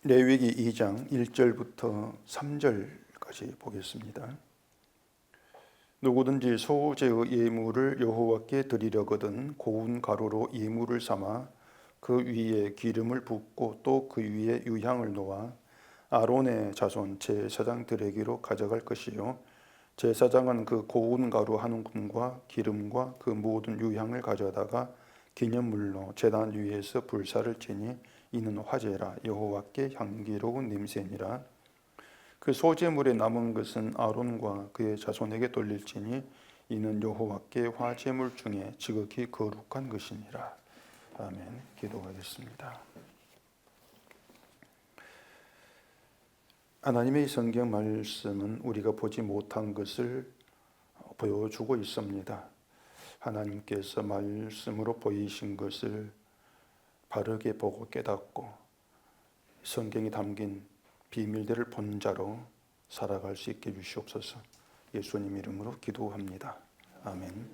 레위기 2장 1절부터 3절까지 보겠습니다. 누구든지 소제의 예물을 여호와께 드리려거든 고운 가루로 예물을 삼아 그 위에 기름을 붓고 또 그 위에 유향을 놓아 아론의 자손 제사장들에게로 가져갈 것이요 제사장은 그 고운 가루 한 움큼과 기름과 그 모든 유향을 가져다가 기념물로 제단 위에서 불사를 지니 이는 화제라 여호와께 향기로운 냄새니라. 그 소제물에 남은 것은 아론과 그의 자손에게 돌릴지니 이는 여호와께 화제물 중에 지극히 거룩한 것이니라. 아멘. 기도하겠습니다. 하나님의 성경 말씀은 우리가 보지 못한 것을 보여주고 있습니다. 하나님께서 말씀으로 보이신 것을 바르게 보고 깨닫고 성경이 담긴 비밀들을 본 자로 살아갈 수 있게 해주시옵소서. 예수님 이름으로 기도합니다. 아멘.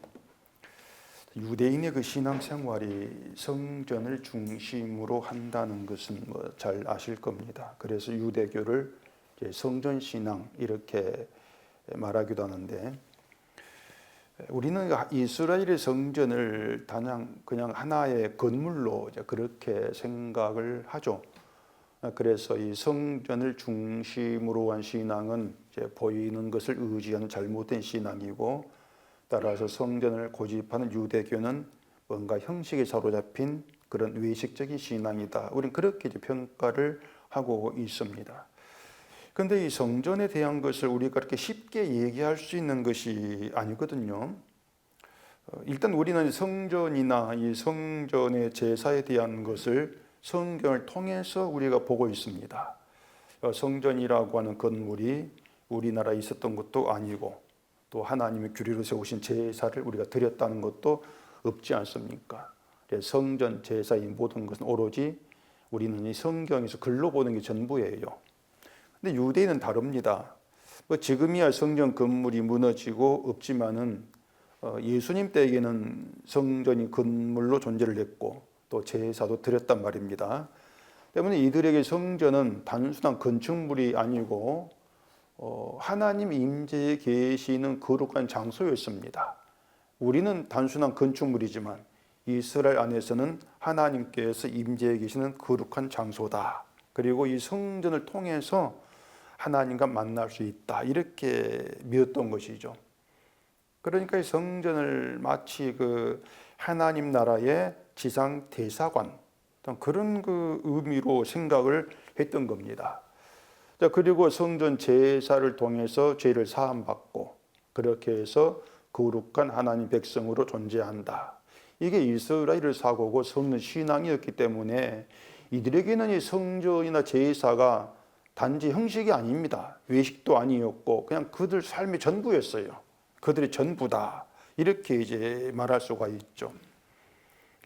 유대인의 그 신앙생활이 성전을 중심으로 한다는 것은 잘 아실 겁니다. 그래서 유대교를 성전신앙 이렇게 말하기도 하는데, 우리는 이스라엘의 성전을 그냥 하나의 건물로 그렇게 생각을 하죠. 그래서 이 성전을 중심으로 한 신앙은 보이는 것을 의지하는 잘못된 신앙이고, 따라서 성전을 고집하는 유대교는 뭔가 형식에 사로잡힌 그런 외식적인 신앙이다. 우리는 그렇게 평가를 하고 있습니다. 그런데 이 성전에 대한 것을 우리가 그렇게 쉽게 얘기할 수 있는 것이 아니거든요. 일단 우리는 성전이나 이 성전의 제사에 대한 것을 성경을 통해서 우리가 보고 있습니다. 성전이라고 하는 건물이 우리나라에 있었던 것도 아니고, 또 하나님의 규례로 세우신 제사를 우리가 드렸다는 것도 없지 않습니까? 성전 제사의 모든 것은 오로지 우리는 이 성경에서 글로 보는 게 전부예요. 근데 유대인은 다릅니다. 지금이야 성전 건물이 무너지고 없지만은 예수님 때에는 성전이 건물로 존재를 했고 또 제사도 드렸단 말입니다. 때문에 이들에게 성전은 단순한 건축물이 아니고 하나님 임재에 계시는 거룩한 장소였습니다. 우리는 단순한 건축물이지만 이스라엘 안에서는 하나님께서 임재해 계시는 거룩한 장소다. 그리고 이 성전을 통해서 하나님과 만날 수 있다. 이렇게 믿었던 것이죠. 그러니까 이 성전을 마치 그 하나님 나라의 지상 대사관, 그런 그 의미로 생각을 했던 겁니다. 그리고 성전 제사를 통해서 죄를 사함받고 그렇게 해서 거룩한 하나님 백성으로 존재한다. 이게 이스라엘의 사고고 성전 신앙이었기 때문에 이들에게는 이 성전이나 제사가 단지 형식이 아닙니다. 외식도 아니었고 그냥 그들 삶의 전부였어요. 그들의 전부다. 이렇게 이제 말할 수가 있죠.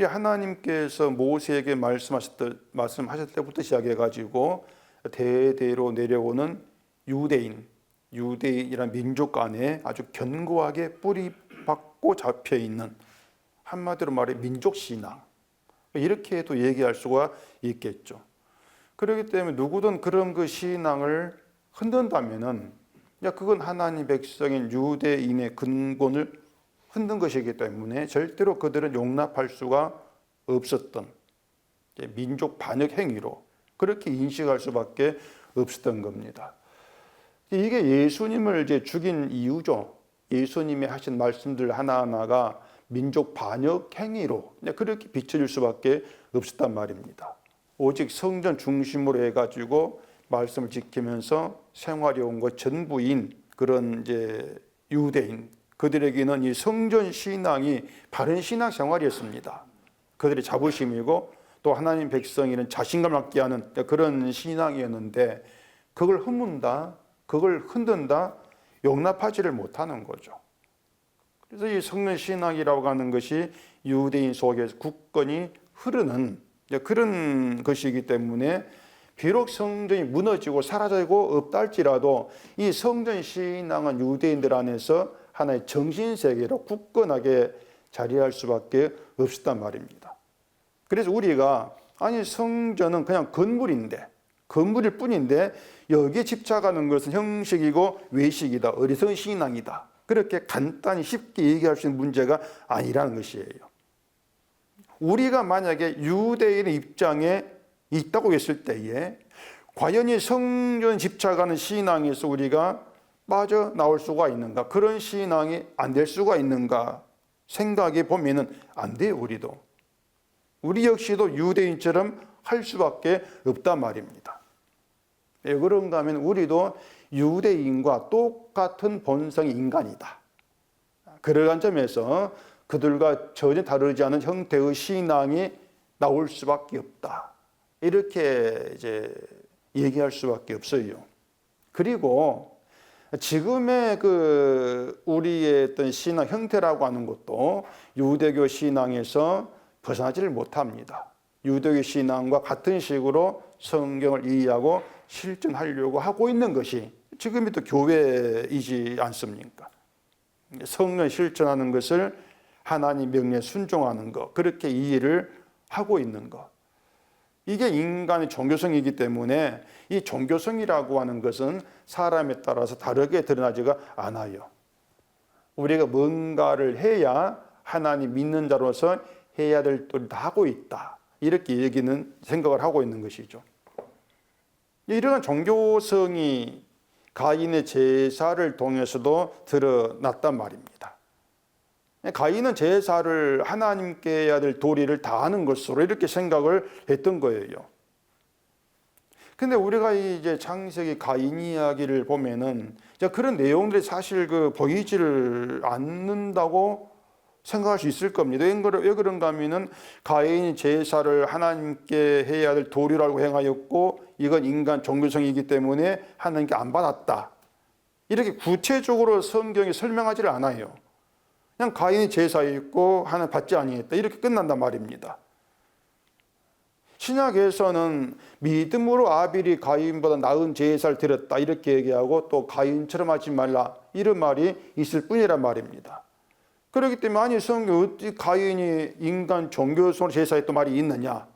하나님께서 모세에게 말씀하실 때부터 시작해가지고 대대로 내려오는 유대인이란 민족 안에 아주 견고하게 뿌리 박고 잡혀 있는, 한마디로 말해 민족 신앙, 이렇게 또 얘기할 수가 있겠죠. 그렇기 때문에 누구든 그런 그 신앙을 흔든다면은 그건 하나님 백성인 유대인의 근본을 흔든 것이기 때문에 절대로 그들은 용납할 수가 없었던 민족 반역 행위로 그렇게 인식할 수밖에 없었던 겁니다. 이게 예수님을 이제 죽인 이유죠. 예수님이 하신 말씀들 하나하나가 민족 반역 행위로 그렇게 비춰질 수밖에 없었단 말입니다. 오직 성전 중심으로 해가지고 말씀을 지키면서 생활해 온 것 전부인 그런 이제 유대인, 그들에게는 이 성전 신앙이 바른 신앙 생활이었습니다. 그들의 자부심이고 또 하나님 백성에는 자신감을 갖게 하는 그런 신앙이었는데, 그걸 흠문다, 그걸 흔든다, 용납하지를 못하는 거죠. 그래서 이 성전 신앙이라고 하는 것이 유대인 속에서 굳건히 흐르는 그런 것이기 때문에 비록 성전이 무너지고 사라지고 없다 할지라도 이 성전 신앙은 유대인들 안에서 하나의 정신세계로 굳건하게 자리할 수밖에 없었단 말입니다. 그래서 우리가 아니 성전은 그냥 건물인데 건물일 뿐인데 여기에 집착하는 것은 형식이고 외식이다, 어리석은 신앙이다. 그렇게 간단히 쉽게 얘기할 수 있는 문제가 아니라는 것이에요. 우리가 만약에 유대인의 입장에 있다고 했을 때에 과연 이 성전 집착하는 신앙에서 우리가 빠져나올 수가 있는가? 그런 신앙이 안 될 수가 있는가? 생각해 보면은 안 돼요, 우리도. 우리 역시도 유대인처럼 할 수밖에 없단 말입니다. 왜 그런가 하면 우리도 유대인과 똑같은 본성의 인간이다. 그러한 점에서 그들과 전혀 다르지 않은 형태의 신앙이 나올 수밖에 없다. 이렇게 이제 얘기할 수밖에 없어요. 그리고 지금의 우리의 어떤 신앙 형태라고 하는 것도 유대교 신앙에서 벗어나지를 못합니다. 유대교 신앙과 같은 식으로 성경을 이해하고 실천하려고 하고 있는 것이 지금이 또 교회이지 않습니까? 성령 실천하는 것을 하나님 명령에 순종하는 것, 그렇게 이해를 하고 있는 것. 이게 인간의 종교성이기 때문에 이 종교성이라고 하는 것은 사람에 따라서 다르게 드러나지가 않아요. 우리가 뭔가를 해야 하나님 믿는 자로서 해야 될 일을 다 하고 있다. 이렇게 얘기는 생각을 하고 있는 것이죠. 이러한 종교성이 가인의 제사를 통해서도 드러났단 말입니다. 가인은 제사를 하나님께 해야 될 도리를 다하는 것으로 이렇게 생각을 했던 거예요. 근데 우리가 이제 창세기 가인 이야기를 보면은 그런 내용들이 사실 보이지를 않는다고 생각할 수 있을 겁니다. 왜 그런가 하면은 가인이 제사를 하나님께 해야 될 도리라고 행하였고 이건 인간 종교성이기 때문에 하나님께 안 받았다. 이렇게 구체적으로 성경이 설명하지를 않아요. 그냥 가인이 제사에 있고 하나님 받지 아니했다. 이렇게 끝난단 말입니다. 신약에서는 믿음으로 아벨이 가인보다 나은 제사를 드렸다. 이렇게 얘기하고 또 가인처럼 하지 말라. 이런 말이 있을 뿐이란 말입니다. 그렇기 때문에 아니 성경에 어떻게 가인이 인간 종교성으로 제사했던 말이 있느냐.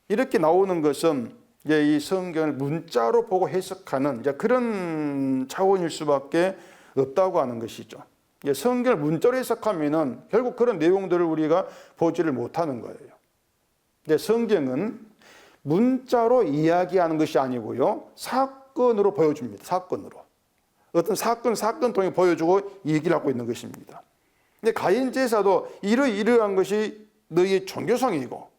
이렇게 나오는 것은 이제 이 성경을 문자로 보고 해석하는 이제 그런 차원일 수밖에 없다고 하는 것이죠. 성경을 문자로 해석하면은 결국 그런 내용들을 우리가 보지를 못하는 거예요. 근데 성경은 문자로 이야기하는 것이 아니고요. 사건으로 보여줍니다. 사건으로. 어떤 사건 통해 보여주고 얘기를 하고 있는 것입니다. 근데 가인 제사도 이러한 것이 너희의 종교성이고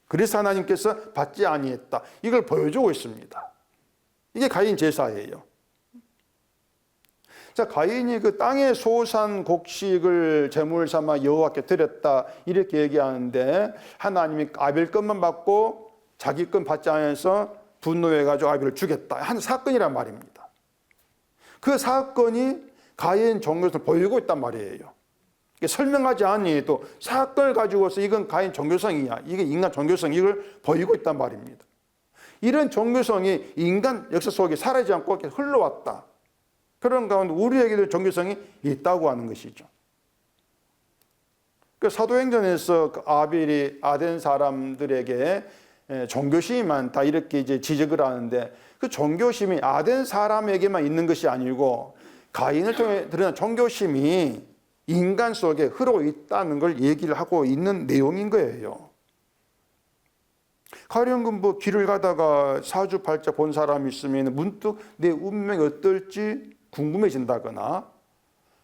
그래서 하나님께서 받지 아니했다. 이걸 보여주고 있습니다. 이게 가인 제사예요. 자, 가인이 땅의 소산 곡식을 제물 삼아 여호와께 드렸다 이렇게 얘기하는데 하나님이 아벨 것만 받고 자기 것 받지 않아서 분노해가지고 아벨을 죽였다 한 사건이란 말입니다. 그 사건이 가인 종교성을 보이고 있단 말이에요. 설명하지 않니도 사건을 가지고서 이건 가인 종교성이야, 이게 인간 종교성, 이걸 보이고 있단 말입니다. 이런 종교성이 인간 역사 속에 사라지지 않고 이렇게 흘러왔다. 그런 가운데 우리에게도 종교성이 있다고 하는 것이죠. 사도행전에서 아벨이 아덴 사람들에게 종교심이 많다 이렇게 이제 지적을 하는데 그 종교심이 아덴 사람에게만 있는 것이 아니고 가인을 통해 드러난 종교심이 인간 속에 흐르고 있다는 걸 얘기를 하고 있는 내용인 거예요. 가령 길을 가다가 사주팔자 본 사람이 있으면 문득 내 운명이 어떨지 궁금해진다거나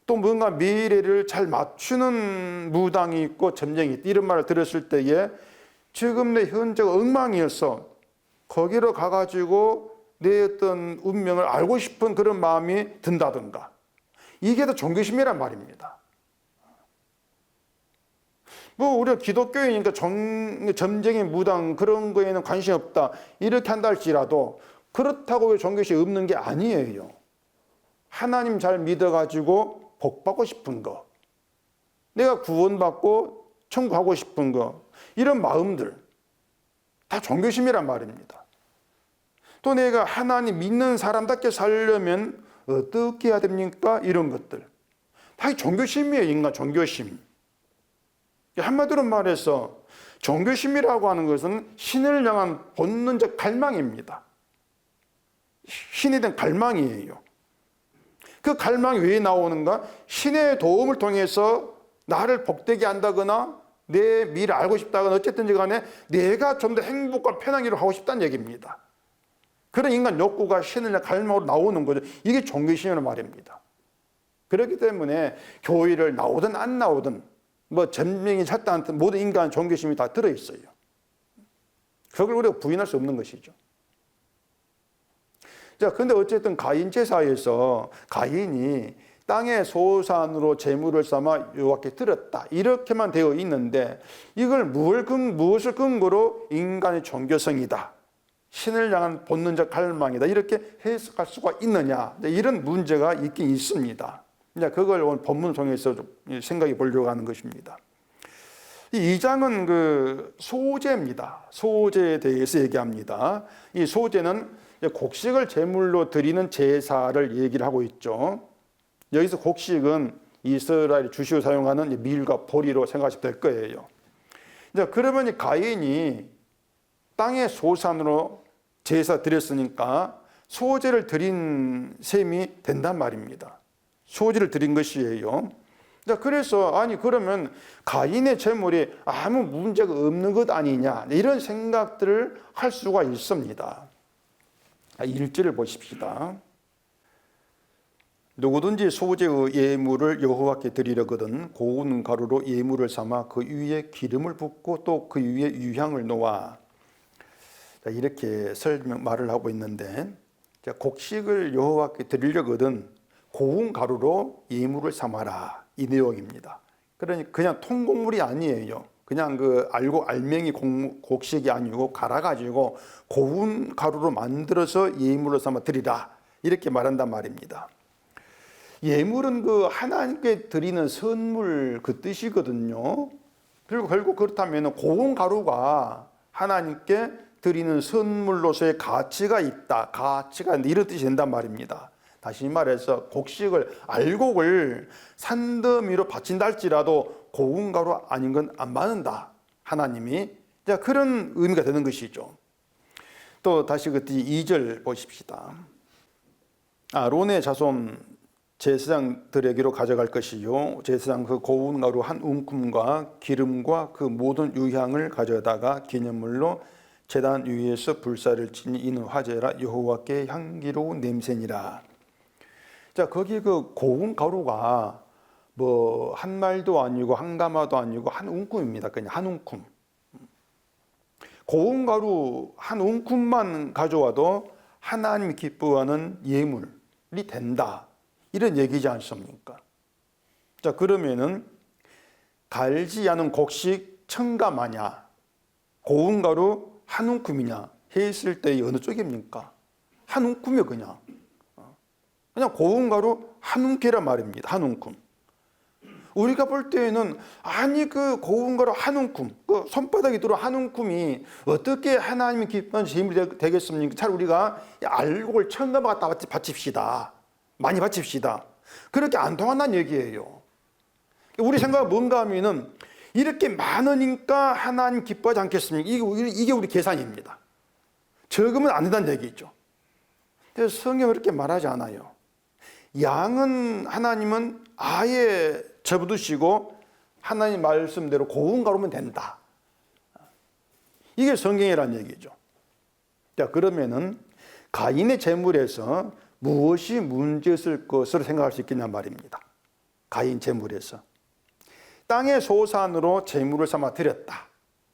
또 뭔가 미래를 잘 맞추는 무당이 있고 점쟁이 있다 이런 말을 들었을 때에 지금 내 현재가 엉망이어서 거기로 가가지고 내 어떤 운명을 알고 싶은 그런 마음이 든다든가 이게 더 종교심이란 말입니다. 우리가 기독교이니까 점쟁이 무당 그런 거에는 관심이 없다 이렇게 한다 할지라도 그렇다고 종교심이 없는 게 아니에요. 하나님 잘 믿어가지고 복받고 싶은 거, 내가 구원받고 천국 가고 싶은 거, 이런 마음들 다 종교심이란 말입니다. 또 내가 하나님 믿는 사람답게 살려면 어떻게 해야 됩니까? 이런 것들 다 종교심이에요. 인간 종교심. 한마디로 말해서 종교심이라고 하는 것은 신을 향한 본능적 갈망입니다. 신에 대한 갈망이에요. 그 갈망이 왜 나오는가? 신의 도움을 통해서 나를 복되게 한다거나 내 미래를 알고 싶다거나 어쨌든지 간에 내가 좀 더 행복과 편한 일을 하고 싶다는 얘기입니다. 그런 인간 욕구가 신을 향한 갈망으로 나오는 거죠. 이게 종교심이라는 말입니다. 그렇기 때문에 교회를 나오든 안 나오든 뭐 전명이 찾다 않든 모든 인간 종교심이 다 들어있어요. 그걸 우리가 부인할 수 없는 것이죠. 자, 근데 어쨌든 가인 제사에서 가인이 땅의 소산으로 제물을 삼아 여호와께 드렸다 이렇게만 되어 있는데 이걸 무엇을 근거로 인간의 종교성이다, 신을 향한 본능적 갈망이다 이렇게 해석할 수가 있느냐, 이런 문제가 있긴 있습니다. 그걸 오늘 본문 통해서 좀 생각해 보려고 하는 것입니다. 이 2장은 그 소제입니다. 소제에 대해서 얘기합니다. 이 소제는 곡식을 제물로 드리는 제사를 얘기를 하고 있죠. 여기서 곡식은 이스라엘이 주시로 사용하는 밀과 보리로 생각하시면 될 거예요. 그러면 이 가인이 땅의 소산으로 제사 드렸으니까 소제를 드린 셈이 된단 말입니다. 소제를 드린 것이에요. 그래서 아니 그러면 가인의 제물이 아무 문제가 없는 것 아니냐 이런 생각들을 할 수가 있습니다. 1절을 보십시다. 누구든지 소제의 예물을 여호와께 드리려거든 고운 가루로 예물을 삼아 그 위에 기름을 붓고 또 그 위에 유향을 놓아. 이렇게 말을 하고 있는데 곡식을 여호와께 드리려거든 고운 가루로 예물을 삼아라 이 내용입니다. 그러니 그냥 통곡물이 아니에요. 그냥 그 알맹이 곡식이 아니고 갈아가지고 고운 가루로 만들어서 예물로 삼아 드리라 이렇게 말한단 말입니다. 예물은 그 하나님께 드리는 선물 그 뜻이거든요. 그리고 결국 그렇다면 고운 가루가 하나님께 드리는 선물로서의 가치가 있다, 가치가 이런 뜻이 된단 말입니다. 다시 말해서 곡식을 알곡을 산더미로 바친다 할지라도 고운 가루 아닌 건 안 받는다 하나님이. 그런 의미가 되는 것이죠. 또 다시 그 2절 보십시다. 아론의 자손 제사장들에게로 가져갈 것이요 제사장 그 고운 가루 한 움큼과 기름과 그 모든 유향을 가져다가 기념물로 제단 위에서 불사를 지니 이는 화제라 여호와께 향기로운 냄새니라. 자, 거기 그 고운 가루가 뭐 한 말도 아니고 한 가마도 아니고 한 움큼입니다. 그냥 한 움큼. 고운 가루 한 움큼만 가져와도 하나님이 기뻐하는 예물이 된다. 이런 얘기지 않습니까? 자, 그러면은 갈지 않은 곡식 첨가마냐, 고운 가루 한 움큼이냐 했을 때 어느 쪽입니까? 한 움큼이요, 그냥. 그냥 고운 가루 한 움큼이란 말입니다. 한 움큼. 우리가 볼 때에는 아니 그 고운 가루 한 움큼, 그 손바닥에 들어 한 움큼이 어떻게 하나님이 기뻐하는 제물이 되겠습니까? 차라리 우리가 알곡을 첨가만 갖다 바칩시다. 많이 바칩시다. 그렇게 안 통한다는 얘기예요. 우리 생각은 뭔가 하면은 이렇게 많으니까 하나님 기뻐하지 않겠습니까? 이게 우리 계산입니다. 적으면 안 된다는 얘기죠. 그래서 성경은 그렇게 말하지 않아요. 양은 하나님은 아예 접어두시고 하나님 말씀대로 고운 가루면 된다. 이게 성경이라는 얘기죠. 자, 그러면은 가인의 제물에서 무엇이 문제였을 것으로 생각할 수 있겠냐 말입니다. 가인 제물에서 땅의 소산으로 제물을 삼아 드렸다.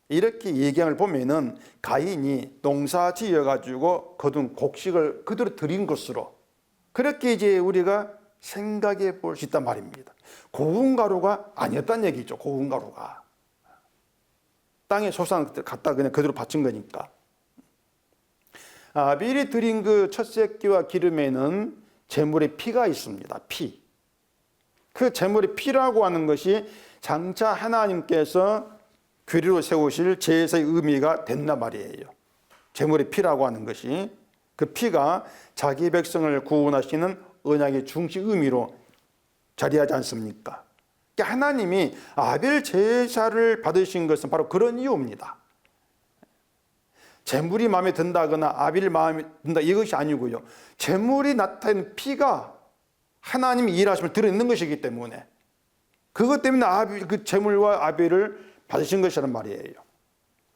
이렇게 얘기함을 보면은 가인이 농사 지어가지고 거둔 곡식을 그대로 드린 것으로 그렇게 이제 우리가 생각해 볼 수 있단 말입니다. 고운 가루가 아니었다는 얘기죠. 고운 가루가 땅의 소산 갖다 그냥 그대로 바친 거니까. 아벨이 드린 그 첫 새끼와 기름에는 제물의 피가 있습니다. 피. 그 제물의 피라고 하는 것이 장차 하나님께서 규례로 세우실 제사의 의미가 된단 말이에요. 제물의 피라고 하는 것이 그 피가 자기 백성을 구원하시는 언약의 중심 의미로 자리하지 않습니까? 그러니까 하나님이 아벨 제사를 받으신 것은 바로 그런 이유입니다. 재물이 마음에 든다거나 아벨이 마음에 든다 이것이 아니고요. 재물이 나타낸 피가 하나님이 일하심을 드러내는 것이기 때문에 그것 때문에 그 재물과 아벨을 받으신 것이란 말이에요.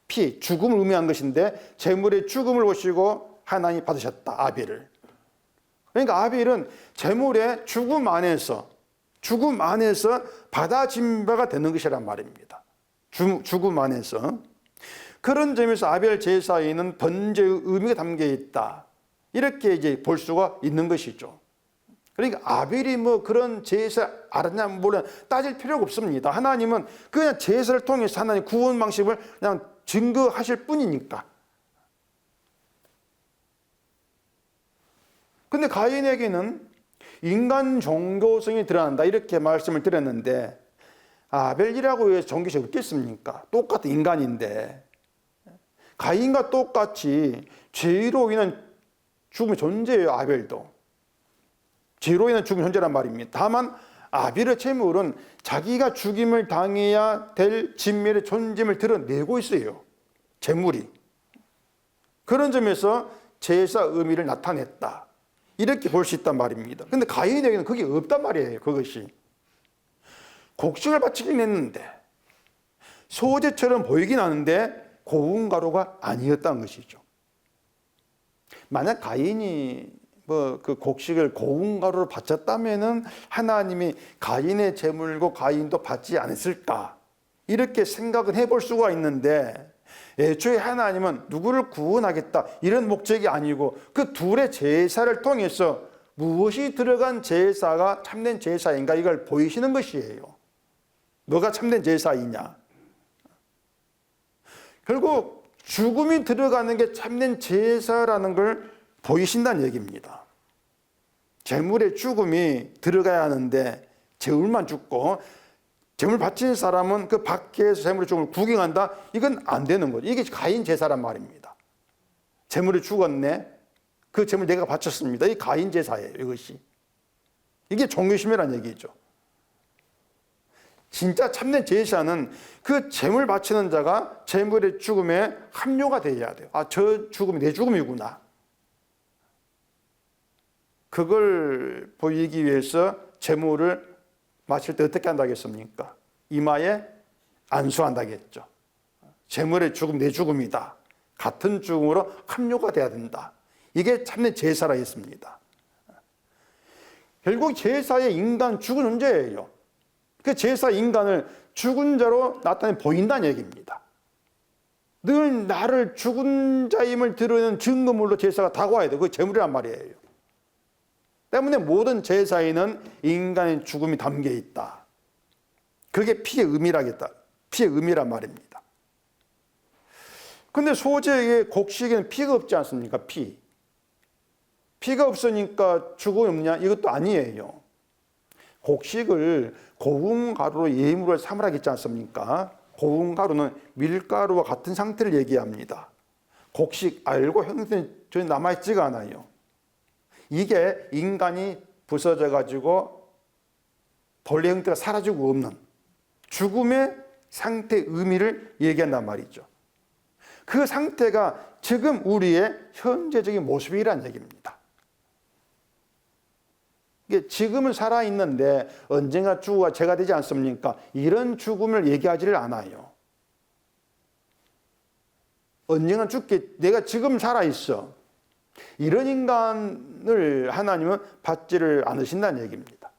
피, 죽음을 의미한 것인데 재물의 죽음을 보시고 하나님이 받으셨다, 아벨을. 그러니까 아벨은 재물의 죽음 안에서 받아진 바가 되는 것이란 말입니다. 죽음 안에서. 그런 점에서 아벨 제사에는 번제의 의미가 담겨 있다. 이렇게 이제 볼 수가 있는 것이죠. 그러니까 아벨이 뭐 그런 제사 알았냐 몰라 따질 필요가 없습니다. 하나님은 그냥 제사를 통해서 하나님 구원 방식을 그냥 증거하실 뿐이니까. 근데 가인에게는 인간 종교성이 드러난다 이렇게 말씀을 드렸는데 아벨이라고 해서 종교성이 없겠습니까? 똑같은 인간인데 가인과 똑같이 죄로 인한 죽음의 존재예요. 아벨도 죄로 인한 죽음의 존재란 말입니다. 다만 아벨의 재물은 자기가 죽임을 당해야 될 진멸의 존재임을 드러내고 있어요. 재물이. 그런 점에서 제사 의미를 나타냈다. 이렇게 볼 수 있단 말입니다. 근데 가인에게는 그게 없단 말이에요. 그것이. 곡식을 바치긴 했는데 소제처럼 보이긴 하는데 고운 가루가 아니었다는 것이죠. 만약 가인이 그 곡식을 고운 가루로 바쳤다면은 하나님이 가인의 재물고 가인도 받지 않았을까? 이렇게 생각은 해볼 수가 있는데 애초에 하나님은 누구를 구원하겠다 이런 목적이 아니고 그 둘의 제사를 통해서 무엇이 들어간 제사가 참된 제사인가 이걸 보이시는 것이에요. 너가 참된 제사이냐? 결국 죽음이 들어가는 게 참된 제사라는 걸 보이신다는 얘기입니다. 재물의 죽음이 들어가야 하는데 재물만 죽고 재물 바치는 사람은 그 밖에서 재물의 죽음을 구경한다? 이건 안 되는 거죠. 이게 가인 제사란 말입니다. 재물이 죽었네. 그 재물 내가 바쳤습니다. 이 가인 제사예요. 이것이. 이게 종교심이라는 얘기죠. 진짜 참된 제사는 그 재물 바치는 자가 재물의 죽음에 합류가 되어야 돼요. 아, 저 죽음이 내 죽음이구나. 그걸 보이기 위해서 재물을 마칠 때 어떻게 한다겠습니까? 이마에 안수한다겠죠. 재물의 죽음 내 죽음이다. 같은 죽음으로 합류가 돼야 된다. 이게 참된 제사라 했습니다. 결국 제사의 인간 죽은 존재예요. 그 제사 인간을 죽은 자로 나타내 보인다는 얘기입니다. 늘 나를 죽은 자임을 드러내는 증거물로 제사가 다가와야 돼요. 그게 재물이란 말이에요. 때문에 모든 제사에는 인간의 죽음이 담겨 있다. 그게 피의 의미라겠다. 피의 의미란 말입니다. 근데 소재의 곡식에는 피가 없지 않습니까? 피가 없으니까 죽음이 없냐? 이것도 아니에요. 곡식을 고운 가루로 예물을 삼으라겠지 않습니까? 고운 가루는 밀가루와 같은 상태를 얘기합니다. 곡식 알고 형태는 전혀 남아있지가 않아요. 이게 인간이 부서져 가지고 본래 형태가 사라지고 없는 죽음의 상태의 의미를 얘기한단 말이죠. 그 상태가 지금 우리의 현재적인 모습이라는 얘기입니다. 이게 지금은 살아있는데 언젠가 주가 죄가 되지 않습니까? 이런 죽음을 얘기하지를 않아요. 언젠가 죽게 내가 지금 살아있어. 이런 인간을 하나님은 받지를 않으신다는 얘기입니다.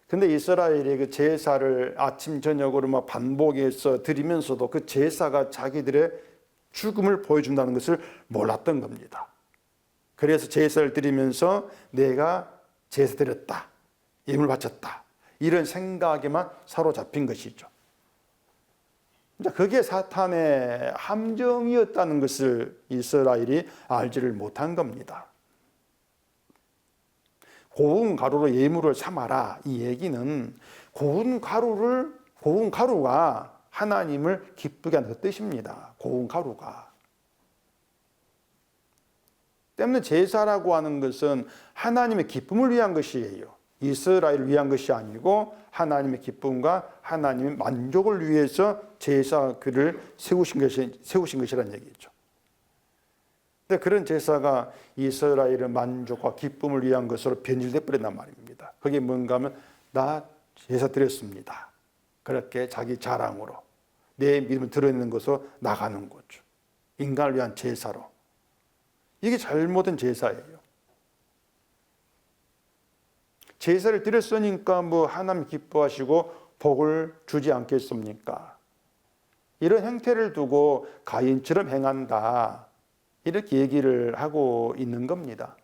근데 이스라엘이 그 제사를 아침 저녁으로 막 반복해서 드리면서도 그 제사가 자기들의 죽음을 보여준다는 것을 몰랐던 겁니다. 그래서 제사를 드리면서 내가 제사 드렸다, 예물 바쳤다 이런 생각에만 사로잡힌 것이죠. 그게 사탄의 함정이었다는 것을 이스라엘이 알지를 못한 겁니다. 고운 가루로 예물을 삼아라 이 얘기는 고운 가루가 하나님을 기쁘게 하는 그 뜻입니다. 고운 가루가. 때문에 제사라고 하는 것은 하나님의 기쁨을 위한 것이에요. 이스라엘을 위한 것이 아니고 하나님의 기쁨과 하나님의 만족을 위해서 제사를 세우신 것이라는 얘기죠. 근데 그런 제사가 이스라엘의 만족과 기쁨을 위한 것으로 변질돼 버린단 말입니다. 그게 뭔가 하면 나 제사 드렸습니다. 그렇게 자기 자랑으로 내 믿음을 드러내는 것으로 나가는 거죠. 인간을 위한 제사로. 이게 잘못된 제사예요. 제사를 드렸으니까 뭐 하나님 기뻐하시고 복을 주지 않겠습니까? 이런 행태를 두고 가인처럼 행한다. 이렇게 얘기를 하고 있는 겁니다.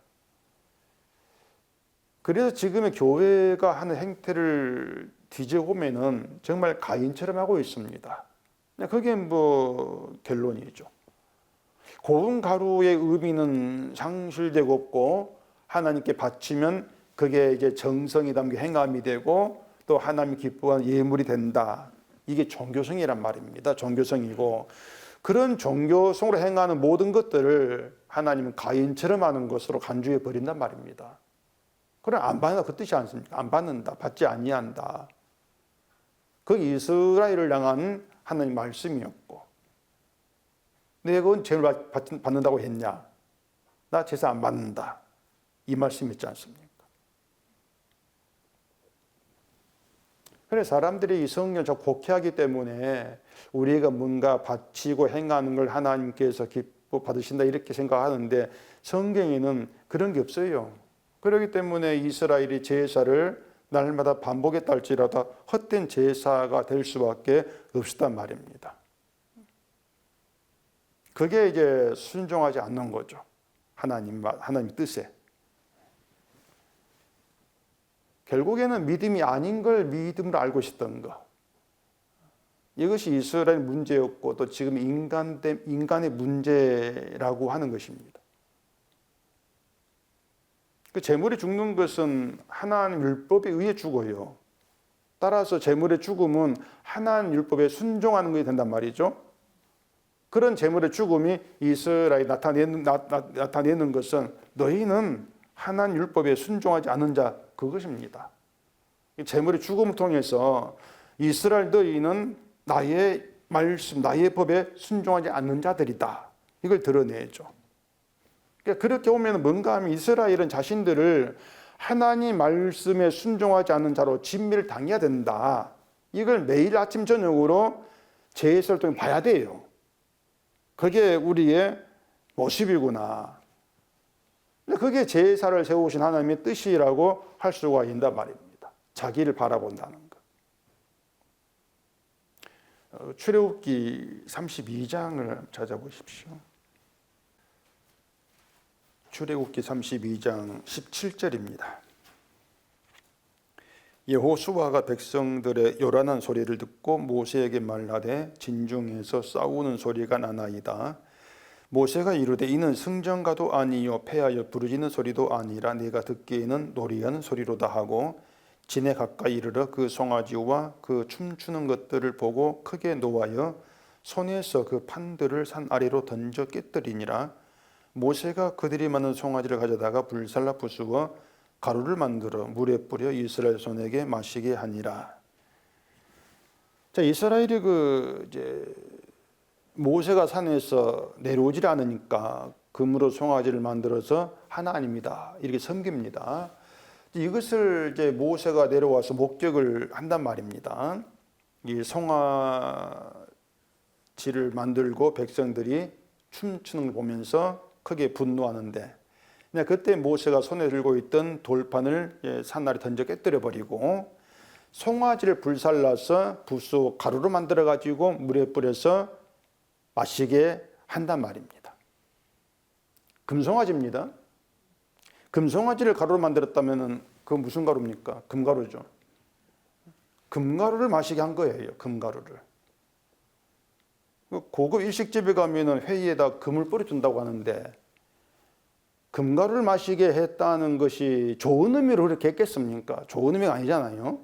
그래서 지금의 교회가 하는 행태를 뒤져보면은 정말 가인처럼 하고 있습니다. 그게 뭐 결론이죠. 고운 가루의 의미는 상실되고 없고 하나님께 바치면 그게 이제 정성이 담긴 행함이 되고 또 하나님 기뻐하는 예물이 된다. 이게 종교성이란 말입니다. 종교성이고 그런 종교성으로 행하는 모든 것들을 하나님은 가인처럼 하는 것으로 간주해 버린단 말입니다. 그럼 안 받는다 그 뜻이 않습니까? 안 받는다, 받지 아니한다. 그 이스라엘을 향한 하나님 말씀이었고 내가 그건 제물 받는다고 했냐? 나 제사 안 받는다. 이 말씀이었지 않습니까? 그래서 사람들이 이 성경을 자꾸 곡해하기 때문에 우리가 뭔가 바치고 행하는 걸 하나님께서 기뻐 받으신다 이렇게 생각하는데 성경에는 그런 게 없어요. 그렇기 때문에 이스라엘이 제사를 날마다 반복했다 할지라도 헛된 제사가 될 수밖에 없었단 말입니다. 그게 이제 순종하지 않는 거죠. 하나님 뜻에. 결국에는 믿음이 아닌 걸 믿음으로 알고 있었던 것. 이것이 이스라엘 문제였고 또 지금 인간의 문제라고 하는 것입니다. 그 제물이 죽는 것은 하나님 율법에 의해 죽어요. 따라서 제물의 죽음은 하나님 율법에 순종하는 것이 된단 말이죠. 그런 제물의 죽음이 이스라엘이 나타내는 것은 너희는 하나님 율법에 순종하지 않는 자 그것입니다. 제물의 죽음을 통해서 이스라엘 너희는 나의 말씀, 나의 법에 순종하지 않는 자들이다. 이걸 드러내죠. 그러니까 그렇게 보면 뭔가 하면 이스라엘은 자신들을 하나님 말씀에 순종하지 않는 자로 진멸을 당해야 된다. 이걸 매일 아침 저녁으로 제사를 통해 봐야 돼요. 그게 우리의 모습이구나. 그게 제사를 세우신 하나님의 뜻이라고 할 수가 있단 말입니다. 자기를 바라본다는 것. 출애굽기 32장을 찾아보십시오. 출애굽기 32장 17절입니다. 여호수아가 백성들의 요란한 소리를 듣고 모세에게 말하되 진중에서 싸우는 소리가 나나이다. 모세가 이르되 이는 승전가도 아니요 패하여 부르짖는 소리도 아니라 내가 듣기에는 노래하는 소리로다 하고 진에 가까이 이르러 그 송아지와 그 춤추는 것들을 보고 크게 노하여 손에서 그 판들을 산 아래로 던져 깨뜨리니라. 모세가 그들이 많은 송아지를 가져다가 불살라 부수어 가루를 만들어 물에 뿌려 이스라엘 손에게 마시게 하니라. 자, 이스라엘이 모세가 산에서 내려오질 않으니까 금으로 송아지를 만들어서 하나님이다 이렇게 섬깁니다. 이것을 이제 모세가 내려와서 목격을 한단 말입니다. 이 송아지를 만들고 백성들이 춤추는 걸 보면서 크게 분노하는데 그때 모세가 손에 들고 있던 돌판을 산 아래 던져 깨뜨려 버리고 송아지를 불살라서 부수 가루로 만들어 가지고 물에 뿌려서 마시게 한단 말입니다. 금송아지입니다. 금송아지를 가루로 만들었다면 그 무슨 가루입니까? 금가루죠. 금가루를 마시게 한 거예요. 금가루를. 고급 일식집에 가면 회의에다 금을 뿌려준다고 하는데 금가루를 마시게 했다는 것이 좋은 의미로 그렇게 했겠습니까? 좋은 의미가 아니잖아요.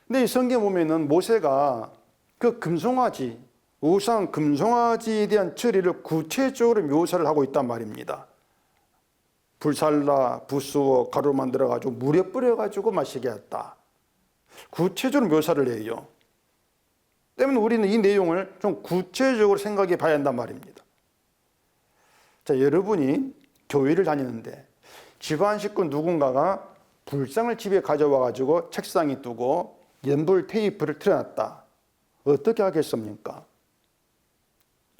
근데 이 성경에 보면은 모세가 그 금송아지, 우상 금송아지에 대한 처리를 구체적으로 묘사를 하고 있단 말입니다. 불살라 부수어 가루 만들어가지고 물에 뿌려가지고 마시게 했다. 구체적으로 묘사를 해요. 때문에 우리는 이 내용을 좀 구체적으로 생각해 봐야 한단 말입니다. 자, 여러분이 교회를 다니는데 집안 식구 누군가가 불상을 집에 가져와가지고 책상에 두고 연불 테이프를 틀어놨다. 어떻게 하겠습니까?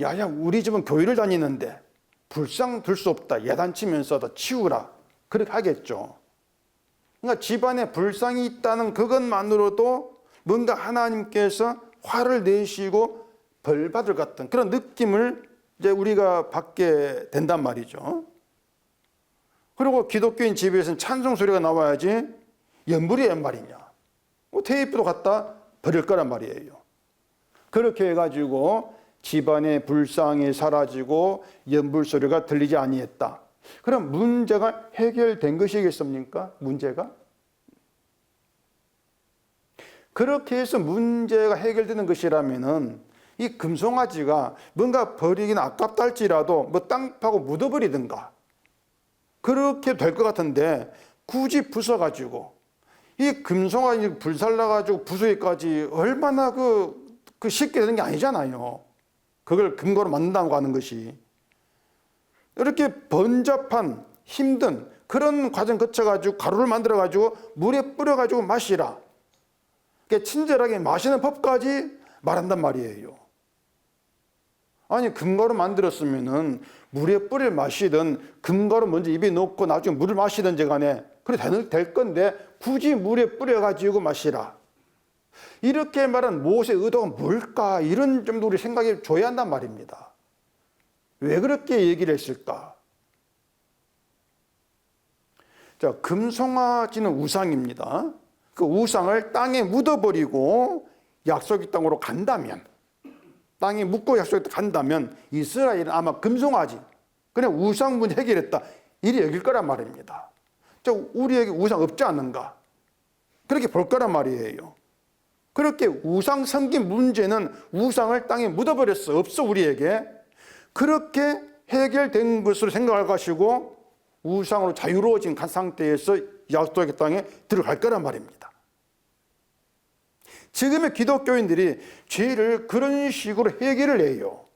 야야, 우리 집은 교회를 다니는데 불상 둘 수 없다. 야단치면서 다 치우라. 그렇게 하겠죠. 그러니까 집안에 불상이 있다는 그것만으로도 뭔가 하나님께서 화를 내시고 벌 받을 것 같은 그런 느낌을 이제 우리가 받게 된단 말이죠. 그리고 기독교인 집에서는 찬송 소리가 나와야지 연불이 웬 말이냐. 테이프도 갖다 버릴 거란 말이에요. 그렇게 해가지고 집안의 불상이 사라지고 연불 소리가 들리지 아니했다. 그럼 문제가 해결된 것이겠습니까? 문제가? 그렇게 해서 문제가 해결되는 것이라면은 이 금송아지가 뭔가 버리기는 아깝다 할지라도 뭐 땅 파고 묻어버리든가 그렇게 될 것 같은데 굳이 부숴가지고 이 금송아지 불살라가지고 부수기까지 얼마나 그 쉽게 되는 게 아니잖아요. 그걸 근거로 만든다고 하는 것이. 이렇게 번잡한 힘든 그런 과정 거쳐가지고 가루를 만들어가지고 물에 뿌려가지고 마시라. 친절하게 마시는 법까지 말한단 말이에요. 아니, 금가루 만들었으면은 물에 뿌려 마시든 금가루 먼저 입에 넣고 나중에 물을 마시든지 간에 그래 될 건데 굳이 물에 뿌려가지고 마시라. 이렇게 말한 모세의 의도가 뭘까? 이런 점도 우리 생각해 줘야 한단 말입니다. 왜 그렇게 얘기를 했을까? 자, 금송아지는 우상입니다. 그 우상을 땅에 묻어버리고 약속의 땅으로 간다면, 땅에 묻고 약속의 땅 간다면 이스라엘은 아마 금송아지, 그냥 우상 문제 해결했다 이리 여길 거란 말입니다. 우리에게 우상 없지 않는가? 그렇게 볼 거란 말이에요. 그렇게 우상 섬긴 문제는 우상을 땅에 묻어버렸어. 없어, 우리에게. 그렇게 해결된 것으로 생각할 것이고 우상으로 자유로워진 상태에서 약속의 땅에 들어갈 거란 말입니다. 지금의 기독교인들이 죄를 그런 식으로 해결을 해요.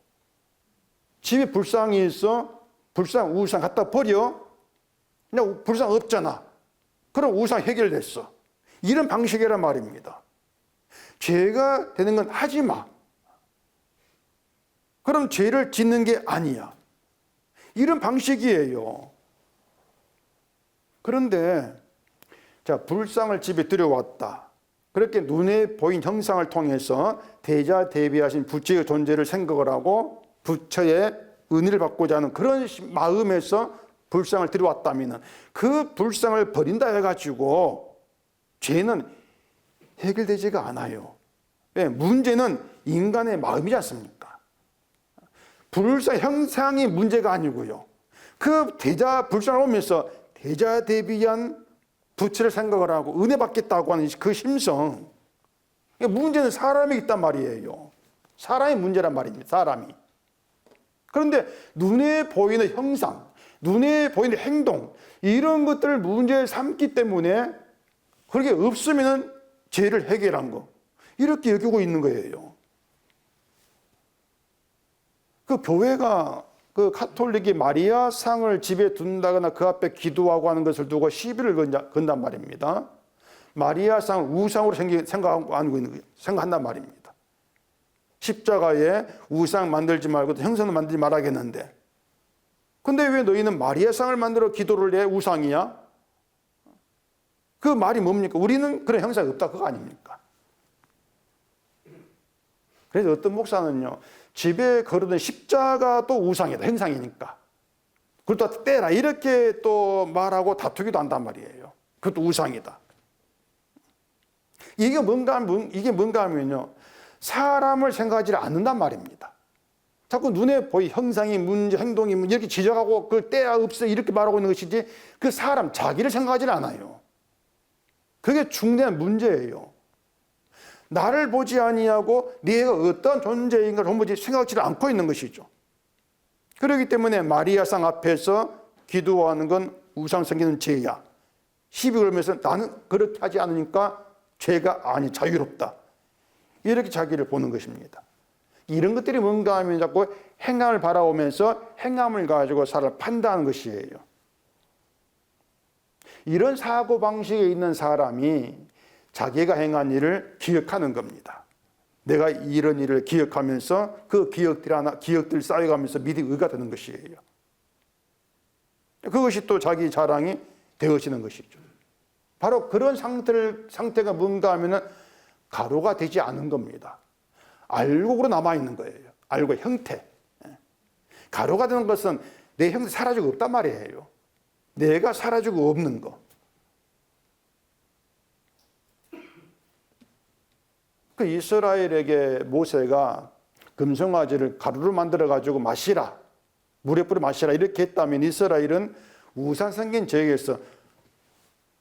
집에 불상이 있어. 불상, 우상 갖다 버려. 그냥 불상 없잖아. 그럼 우상 해결됐어. 이런 방식이란 말입니다. 죄가 되는 건 하지 마. 그럼 죄를 짓는 게 아니야. 이런 방식이에요. 그런데 자, 불상을 집에 들여왔다. 그렇게 눈에 보인 형상을 통해서 대자 대비하신 부처의 존재를 생각을 하고 부처의 은혜를 받고자 하는 그런 마음에서 불상을 들여왔다면 그 불상을 버린다 해가지고 죄는 해결되지가 않아요. 왜? 문제는 인간의 마음이지 않습니까? 불상 형상이 문제가 아니고요. 그 불상을 오면서 대자 대비한 부처를 생각을 하고 은혜 받겠다고 하는 그 심성. 문제는 사람이 있단 말이에요. 사람이 문제란 말입니다. 사람이. 그런데 눈에 보이는 형상, 눈에 보이는 행동 이런 것들을 문제를 삼기 때문에 그렇게 없으면 죄를 해결한 거 이렇게 여기고 있는 거예요. 그 교회가 그 가톨릭이 마리아 상을 집에 둔다거나 그 앞에 기도하고 하는 것을 두고 시비를 건단 말입니다. 마리아 상을 우상으로 생각한단 말입니다. 십자가에 우상 만들지 말고 형상도 만들지 말아야겠는데 근데 왜 너희는 마리아 상을 만들어 기도를 해? 우상이야? 그 말이 뭡니까? 우리는 그런 형상이 없다 그거 아닙니까? 그래서 어떤 목사는요 집에 걸어둔 십자가도 우상이다. 형상이니까. 그것도 떼라. 이렇게 또 말하고 다투기도 한단 말이에요. 그것도 우상이다. 이게 뭔가 하면요. 사람을 생각하지 않는단 말입니다. 자꾸 눈에 보이 형상이 문제, 행동이 문제 이렇게 지적하고 그걸 떼야 없어 이렇게 말하고 있는 것이지 그 사람 자기를 생각하지 않아요. 그게 중대한 문제예요. 나를 보지 아니하고 네가 어떤 존재인가 도무지 생각지를 않고 있는 것이죠. 그렇기 때문에 마리아상 앞에서 기도하는 건 우상 섬기는 죄야. 시비 걸면서 나는 그렇게 하지 않으니까 죄가 아니 자유롭다. 이렇게 자기를 보는 것입니다. 이런 것들이 뭔가 하면 자꾸 행함을 바라보면서 행함을 가지고 사람을 판단하는 것이에요. 이런 사고방식에 있는 사람이 자기가 행한 일을 기억하는 겁니다. 내가 이런 일을 기억하면서 그 기억들 쌓여가면서 믿음이 의가 되는 것이에요. 그것이 또 자기 자랑이 되어지는 것이죠. 바로 그런 상태가 뭔가 하면은 가루가 되지 않은 겁니다. 알곡으로 남아있는 거예요. 알곡의 형태. 가루가 되는 것은 내 형태 사라지고 없단 말이에요. 내가 사라지고 없는 거. 그 이스라엘에게 모세가 금송아지를 가루로 만들어가지고 마시라. 물에 뿌려 마시라. 이렇게 했다면 이스라엘은 우상 섬긴 죄에서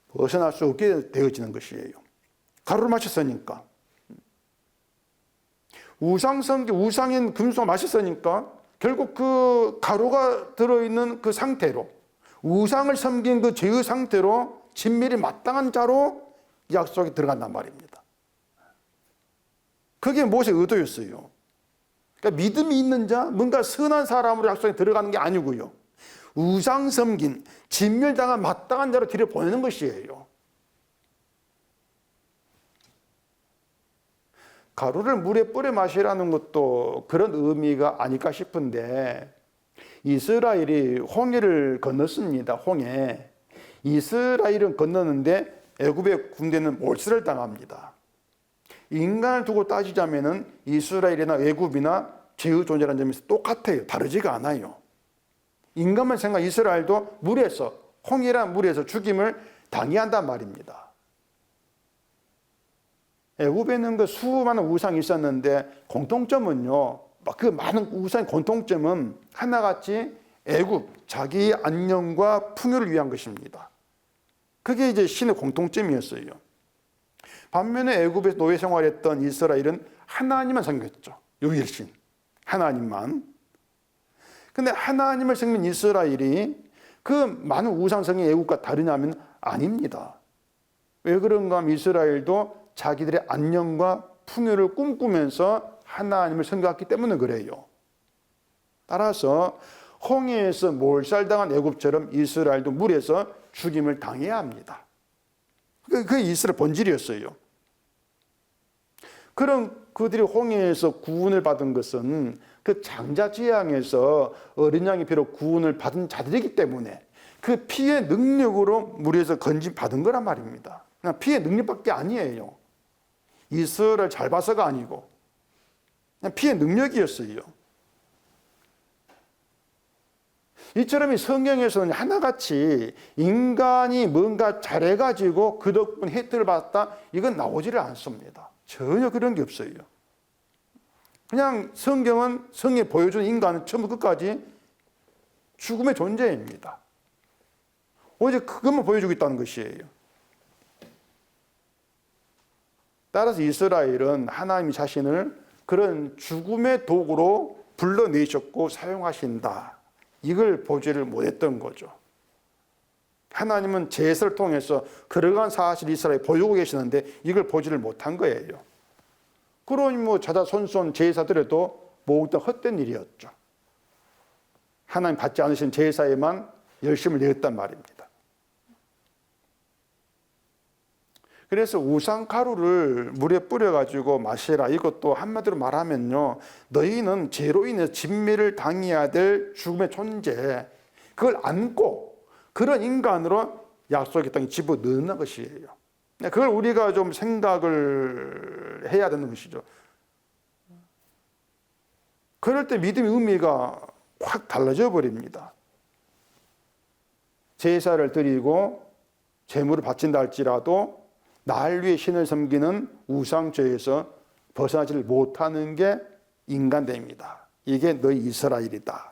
벗어날 수 없게 되어지는 것이에요. 가루를 마셨으니까. 우상인 금송아 마셨으니까 결국 그 가루가 들어있는 그 상태로 우상을 섬긴 그 죄의 상태로 진멸이 마땅한 자로 약속에 들어간단 말입니다. 그게 모세의 의도였어요. 그러니까 믿음이 있는 자, 뭔가 선한 사람으로 약속에 들어가는 게 아니고요. 우상 섬긴, 진멸당한 마땅한 자로 길을 보내는 것이에요. 가루를 물에 뿌려 마시라는 것도 그런 의미가 아닐까 싶은데 이스라엘이 홍해를 건넜습니다. 홍해. 이스라엘은 건너는데 애굽의 군대는 몰살을 당합니다. 인간을 두고 따지자면은 이스라엘이나 애굽이나 죄의 존재라는 점에서 똑같아요. 다르지가 않아요. 인간만 생각 이스라엘도 물에서 홍해란 물에서 죽임을 당해야 한단 말입니다. 애굽에는 그 수많은 우상이 있었는데 공통점은요. 그 많은 우상의 공통점은 하나같이 애굽 자기의 안녕과 풍요를 위한 것입니다. 그게 이제 신의 공통점이었어요. 반면에 애굽에서 노예 생활했던 이스라엘은 하나님만 섬겼죠. 유일신 하나님만. 근데 하나님을 섬긴 이스라엘이 그 많은 우상성의 애굽과 다르냐면 아닙니다. 왜 그런가 하면 이스라엘도 자기들의 안녕과 풍요를 꿈꾸면서 하나님을 섬겼기 때문에 그래요. 따라서 홍해에서 몰살당한 애굽처럼 이스라엘도 물에서 죽임을 당해야 합니다. 그게 이스라엘 본질이었어요. 그런 그들이 홍해에서 구원을 받은 것은 그 장자재앙에서 어린 양의 피로 구원을 받은 자들이기 때문에 그 피의 능력으로 물에서 건진받은 거란 말입니다. 그냥 피의 능력밖에 아니에요. 이스라엘 잘 봐서가 아니고 그냥 피의 능력이었어요. 이처럼 이 성경에서는 하나같이 인간이 뭔가 잘해가지고 그 덕분에 혜택을 받았다 이건 나오지를 않습니다. 전혀 그런 게 없어요. 그냥 성경은 성경에 보여준 인간은 처음부터 끝까지 죽음의 존재입니다. 오직 그것만 보여주고 있다는 것이에요. 따라서 이스라엘은 하나님 자신을 그런 죽음의 도구로 불러내셨고 사용하신다. 이걸 보지를 못했던 거죠. 하나님은 제사를 통해서 그러한 사실을 이스라엘에 보이고 계시는데 이걸 보지를 못한 거예요. 그러니 뭐 자자손손 제사드려도 모두 헛된 일이었죠. 하나님 받지 않으신 제사에만 열심을 내었단 말입니다. 그래서 우상 가루를 물에 뿌려가지고 마시라. 이것도 한마디로 말하면요. 너희는 죄로 인해 진멸을 당해야 될 죽음의 존재. 그걸 안고 그런 인간으로 약속의 땅에 집어넣는 것이에요. 그걸 우리가 좀 생각을 해야 되는 것이죠. 그럴 때 믿음의 의미가 확 달라져 버립니다. 제사를 드리고 제물을 바친다 할지라도 날 위해 신을 섬기는 우상죄에서 벗어나지를 못하는 게 인간됨이다. 이게 너희 이스라엘이다.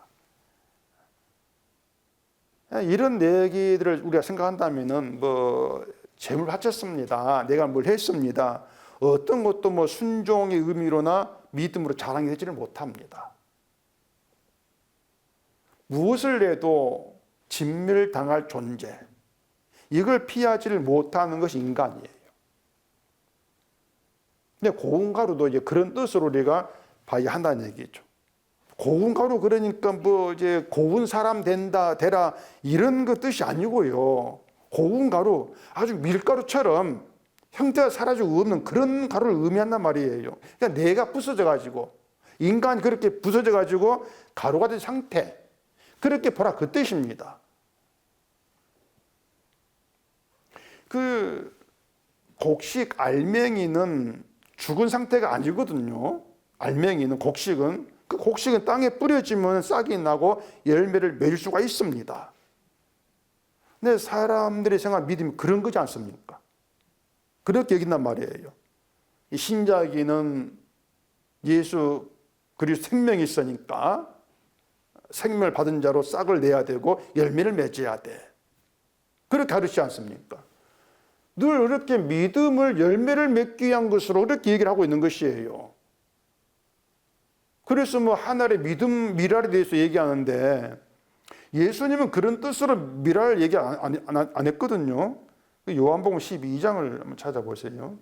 이런 얘기들을 우리가 생각한다면은 뭐 제물 바쳤습니다. 내가 뭘 했습니다. 어떤 것도 뭐 순종의 의미로나 믿음으로 자랑이 되지를 못합니다. 무엇을 해도 진멸당할 존재, 이걸 피하지를 못하는 것이 인간이에요. 근데 고운가루도 이제 그런 뜻으로 우리가 봐야 한다는 얘기죠. 고운가루 그러니까 뭐 이제 고운 사람 되라 이런 그 뜻이 아니고요. 고운가루 아주 밀가루처럼 형태가 사라지고 없는 그런 가루를 의미한단 말이에요. 그러니까 뇌가 부서져 가지고 인간이 그렇게 부서져 가지고 가루가 된 상태, 그렇게 보라 그 뜻입니다. 그 곡식 알맹이는 죽은 상태가 아니거든요. 알맹이는 곡식은 그 곡식은 땅에 뿌려지면 싹이 나고 열매를 맺을 수가 있습니다. 근데 사람들이 생각하는 믿음이 그런 거지 않습니까? 그렇게 여긴단 말이에요. 이 신자기는 예수 그리스도 생명이 있으니까 생명을 받은 자로 싹을 내야 되고 열매를 맺어야 돼. 그렇게 가르치지 않습니까? 늘 이렇게 믿음을 열매를 맺기 위한 것으로 이렇게 얘기를 하고 있는 것이에요. 그래서 뭐 하늘의 믿음, 미랄에 대해서 얘기하는데 예수님은 그런 뜻으로 미랄 얘기 안 했거든요. 요한복음 12장을 한번 찾아보세요.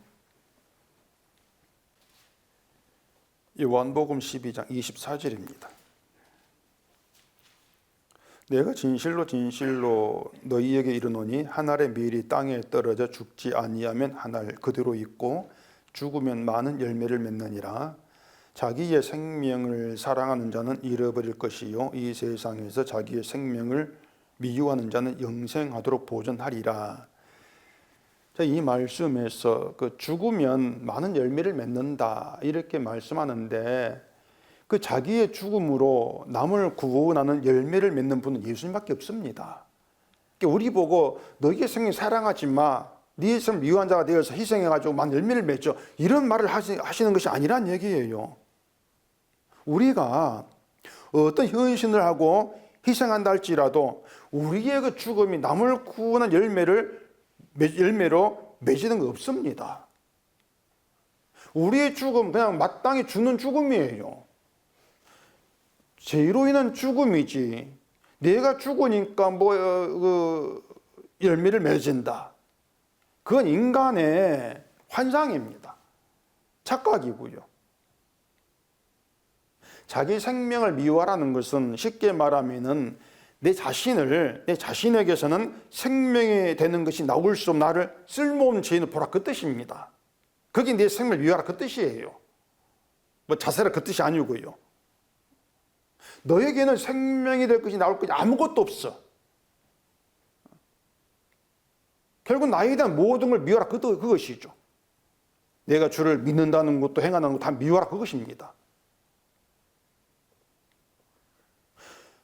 요한복음 12장 24절입니다. 내가 진실로 진실로 너희에게 이르노니 한 알의 밀이 땅에 떨어져 죽지 아니하면 한 알 그대로 있고 죽으면 많은 열매를 맺느니라. 자기의 생명을 사랑하는 자는 잃어버릴 것이요 이 세상에서 자기의 생명을 미워하는 자는 영생하도록 보존하리라. 이 말씀에서 그 죽으면 많은 열매를 맺는다 이렇게 말씀하는데 그 자기의 죽음으로 남을 구원하는 열매를 맺는 분은 예수님밖에 없습니다. 우리 보고 너희의 생명 사랑하지 마, 네 생을 미워한 자가 되어서 희생해가지고 많은 열매를 맺죠, 이런 말을 하시는 것이 아니란 얘기예요. 우리가 어떤 헌신을 하고 희생한다 할지라도 우리의 그 죽음이 남을 구원한 열매로 맺이는 거 없습니다. 우리의 죽음 그냥 마땅히 죽는 죽음이에요. 죄로 인한 죽음이지 내가 죽으니까 열매를 맺은다, 그건 인간의 환상입니다. 착각이고요. 자기 생명을 미워하라는 것은 쉽게 말하면은 내 자신에게서는 생명이 되는 것이 나올 수 없는 나를 쓸모없는 죄인을 보라 그 뜻입니다. 그게 내 생명을 미워하라 그 뜻이에요. 뭐 자세라 그 뜻이 아니고요. 너에게는 생명이 될 것이 나올 것이 아무것도 없어. 결국 나에 대한 모든 걸 미워하라 그것이죠. 내가 주를 믿는다는 것도 행하는 것도 다 미워하라 그것입니다.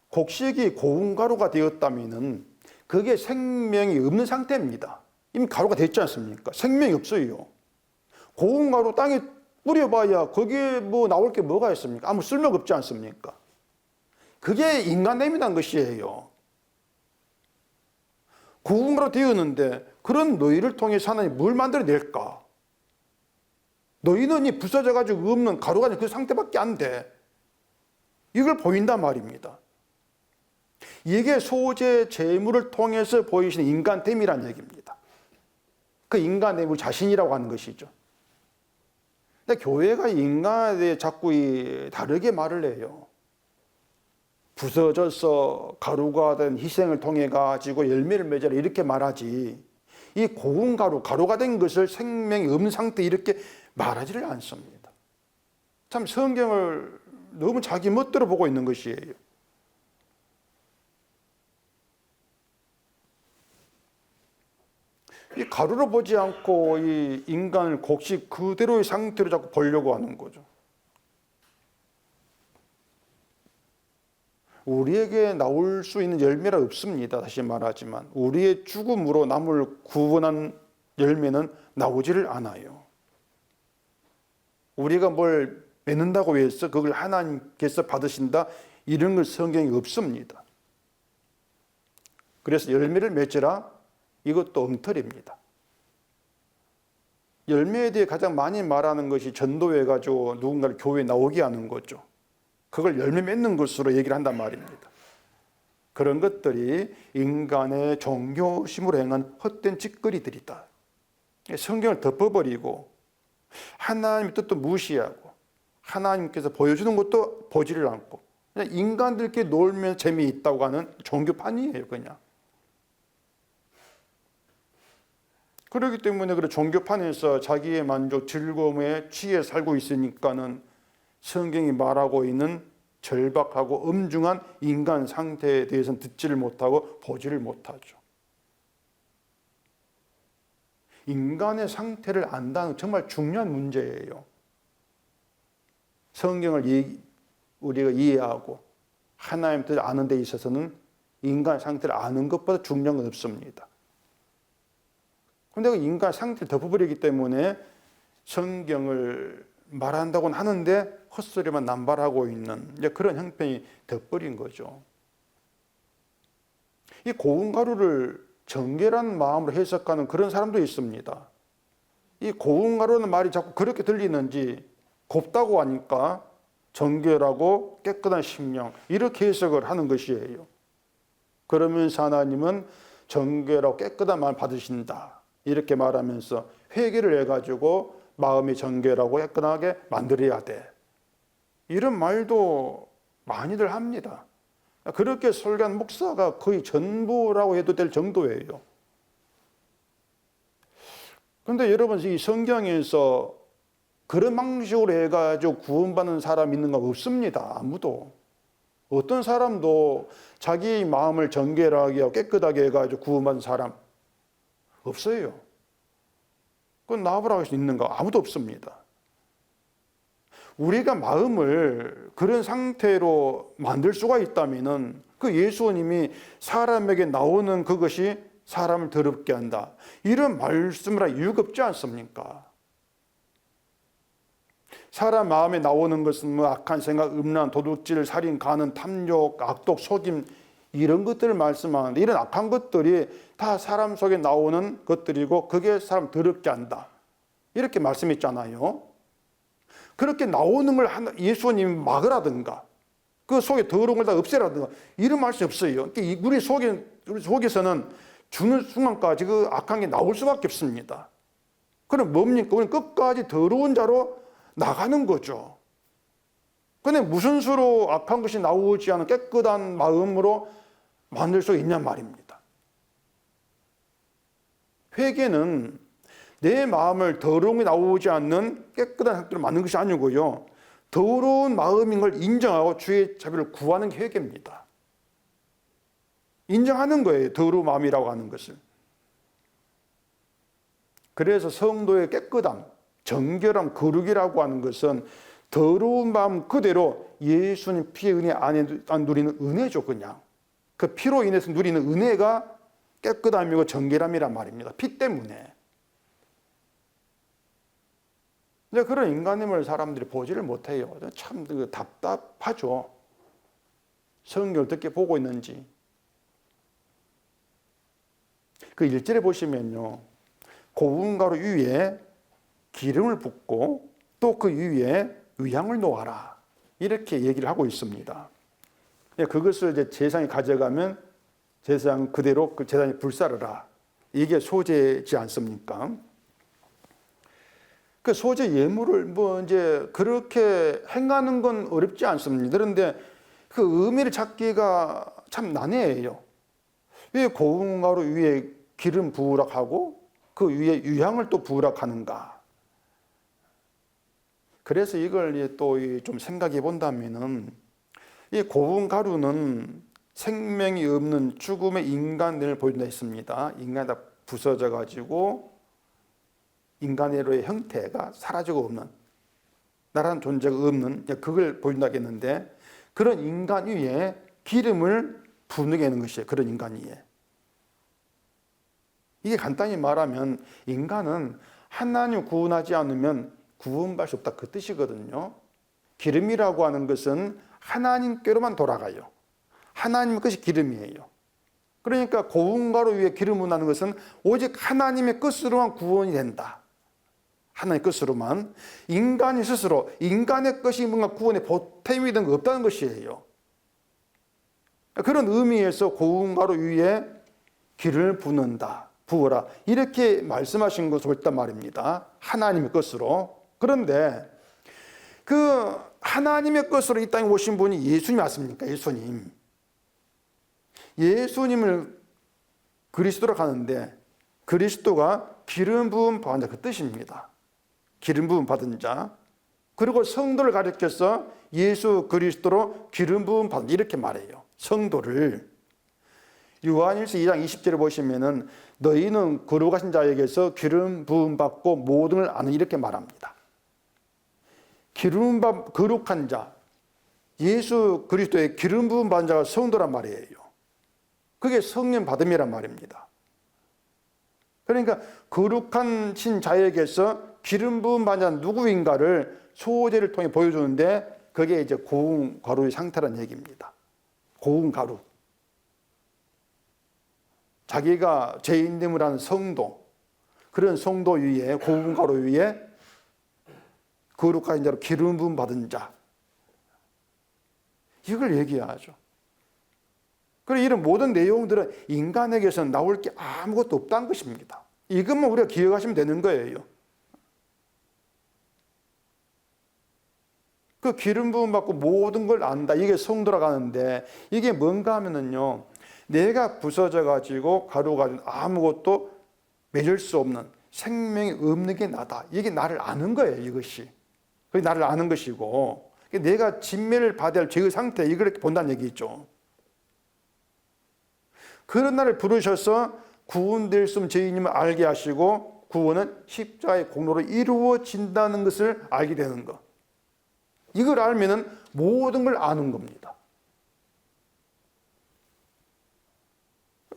곡식이 고운 가루가 되었다면은 그게 생명이 없는 상태입니다. 이미 가루가 됐지 않습니까? 생명이 없어요. 고운 가루 땅에 뿌려봐야 거기에 뭐 나올 게 뭐가 있습니까? 아무 쓸모가 없지 않습니까? 그게 인간됨이란 것이에요. 고운 가루 되었는데 그런 너희를 통해서 하나님이 뭘 만들어낼까? 너희는 이 부서져가지고 없는 가루가 그 상태밖에 안 돼. 이걸 보인단 말입니다. 이게 소재 재물을 통해서 보이시는 인간됨이란 얘기입니다. 그 인간됨이 우리 자신이라고 하는 것이죠. 근데 교회가 인간에 대해 자꾸 다르게 말을 해요. 부서져서 가루가 된 희생을 통해 가지고 열매를 맺어라 이렇게 말하지, 이 고운 가루가 된 것을 생명이 없는 상태 이렇게 말하지를 않습니다. 참 성경을 너무 자기 멋대로 보고 있는 것이에요. 이 가루로 보지 않고 이 인간을 곡식 그대로의 상태로 자꾸 보려고 하는 거죠. 우리에게 나올 수 있는 열매가 없습니다. 다시 말하지만 우리의 죽음으로 남을 구원한 열매는 나오지를 않아요. 우리가 뭘 맺는다고 해서 그걸 하나님께서 받으신다 이런 걸 성경에 없습니다. 그래서 열매를 맺으라 이것도 엉터리입니다. 열매에 대해 가장 많이 말하는 것이 전도해가지고 누군가를 교회에 나오게 하는 거죠. 그걸 열매 맺는 것으로 얘기를 한단 말입니다. 그런 것들이 인간의 종교심으로 행한 헛된 짓거리들이다. 성경을 덮어버리고 하나님의 뜻도 무시하고 하나님께서 보여주는 것도 보지를 않고 그냥 인간들끼리 놀면 재미있다고 하는 종교판이에요, 그냥. 그렇기 때문에 그 종교판에서 자기의 만족, 즐거움에 취해 살고 있으니까는 성경이 말하고 있는 절박하고 엄중한 인간 상태에 대해서는 듣지를 못하고 보지를 못하죠. 인간의 상태를 안다는 정말 중요한 문제예요. 성경을 우리가 이해하고 하나님 뜻을 아는 데 있어서는 인간 상태를 아는 것보다 중요한 건 없습니다. 그런데 인간 상태를 덮어버리기 때문에 성경을 말한다고는 하는데 헛소리만 남발하고 있는 그런 형편이 덮어버린 거죠. 이 고운 가루를 정결한 마음으로 해석하는 그런 사람도 있습니다. 이 고운 가루는 말이 자꾸 그렇게 들리는지 곱다고 하니까 정결하고 깨끗한 심령 이렇게 해석을 하는 것이에요. 그러면서 하나님은 정결하고 깨끗한 마음을 받으신다 이렇게 말하면서 회개를 해가지고 마음이 정결하고 깨끗하게 만들어야 돼. 이런 말도 많이들 합니다. 그렇게 설교한 목사가 거의 전부라고 해도 될 정도예요. 그런데 여러분, 이 성경에서 그런 방식으로 해가지고 구원받는 사람 있는 거 없습니다. 아무도. 어떤 사람도 자기 마음을 정결하게 하고 깨끗하게 해가지고 구원받는 사람 없어요. 그건 나와보라고 할 수 있는가? 아무도 없습니다. 우리가 마음을 그런 상태로 만들 수가 있다면은 그 예수님이 사람에게 나오는 그것이 사람을 더럽게 한다. 이런 말씀을 할 이유가 없지 않습니까? 사람 마음에 나오는 것은 뭐 악한 생각, 음란, 도둑질, 살인, 간음, 탐욕, 악독, 속임 이런 것들을 말씀하는데 이런 악한 것들이 다 사람 속에 나오는 것들이고 그게 사람 더럽게 한다. 이렇게 말씀했잖아요. 그렇게 나오는 걸 예수님이 막으라든가 그 속에 더러운 걸 다 없애라든가 이런 말씀이 없어요. 우리 속에서는 주는 순간까지 그 악한 게 나올 수밖에 없습니다. 그럼 뭡니까? 우리는 끝까지 더러운 자로 나가는 거죠. 근데 무슨 수로 악한 것이 나오지 않은 깨끗한 마음으로 만들 수 있냔 말입니다. 회개는 내 마음을 더러운 게 나오지 않는 깨끗한 상태로 만든 것이 아니고요. 더러운 마음인 걸 인정하고 주의 자비를 구하는 게 회개입니다. 인정하는 거예요. 더러운 마음이라고 하는 것을. 그래서 성도의 깨끗함, 정결함, 거룩이라고 하는 것은 더러운 마음 그대로 예수님 피의 은혜 안에 누리는 은혜죠. 그냥. 그 피로 인해서 누리는 은혜가 깨끗함이고 정결함이란 말입니다. 피 때문에. 그런 인간임을 사람들이 보지를 못해요. 참 답답하죠. 성경을 어떻게 보고 있는지. 그 1절에 보시면요. 고운 가루 위에 기름을 붓고 또 그 위에 의향을 놓아라. 이렇게 얘기를 하고 있습니다. 그것을 이제 제사장이 가져가면 제사장 그대로 그 제사장이 불사르라. 이게 소제지 않습니까? 그 소재 예물을 뭐 이제 그렇게 행하는 건 어렵지 않습니다. 그런데 그 의미를 찾기가 참 난해해요. 왜 고운 가루 위에 기름 부으라 하고 그 위에 유향을 또 부으라 하는가? 그래서 이걸 또 좀 생각해 본다면은 이 고운 가루는 생명이 없는 죽음의 인간을 보여준다 했습니다. 인간이 다 부서져 가지고 인간으로의 형태가 사라지고 없는 나라는 존재가 없는 그걸 보인다고 했는데 그런 인간 위에 기름을 부는 게 있는 것이에요. 그런 인간 위에. 이게 간단히 말하면 인간은 하나님 구원하지 않으면 구원받을 수 없다 그 뜻이거든요. 기름이라고 하는 것은 하나님께로만 돌아가요. 하나님의 것이 기름이에요. 그러니까 고운 가루 위에 기름을 붓는 것은 오직 하나님의 것으로만 구원이 된다. 하나님의 것으로만. 인간이 스스로 인간의 것이 뭔가 구원의 보탬이 된 거 없다는 것이에요. 그런 의미에서 고운 가루 위에 기름을 붓는다, 부어라, 이렇게 말씀하신 것으로 있단 말입니다. 하나님의 것으로. 그런데 그 하나님의 것으로 이 땅에 오신 분이 예수님 맞습니까? 예수님을 그리스도로 가는데 그리스도가 기름 부음 받은 자, 그 뜻입니다. 기름 부음 받은 자. 그리고 성도를 가리켜서 예수 그리스도로 기름 부음 받은 자, 이렇게 말해요. 성도를. 요한일서 2장 20절에 보시면은 너희는 거룩하신 자에게서 기름 부음 받고 모든 걸 아는, 이렇게 말합니다. 기름 받 거룩한 자, 예수 그리스도의 기름 부음 받은 자가 성도란 말이에요. 그게 성령 받음이란 말입니다. 그러니까 거룩한 신 자에게서 기름 부음 받은 자는 누구인가를 소재를 통해 보여주는데, 그게 이제 고운 가루의 상태라는 얘기입니다. 고운 가루. 자기가 죄인됨을 하는 성도, 그런 성도 위에, 고운 가루 위에 거룩한 자로 기름 부음 받은 자, 이걸 얘기하죠. 그리고 이런 모든 내용들은 인간에게서는 나올 게 아무것도 없다는 것입니다. 이것만 우리가 기억하시면 되는 거예요. 그 기름 부음 받고 모든 걸 안다, 이게 성도라고 하는데, 이게 뭔가 하면은요, 내가 부서져 가지고 가루가 아무것도 맺을 수 없는, 생명이 없는 게 나다, 이게 나를 아는 거예요. 이것이 그게 나를 아는 것이고, 내가 진멸을 받아야 할 죄의 상태, 이걸 이렇게 본다는 얘기죠. 그런 나를 부르셔서 구원될 수 없는 죄인임을 알게 하시고, 구원은 십자가의 공로로 이루어진다는 것을 알게 되는 것, 이걸 알면은 모든 걸 아는 겁니다.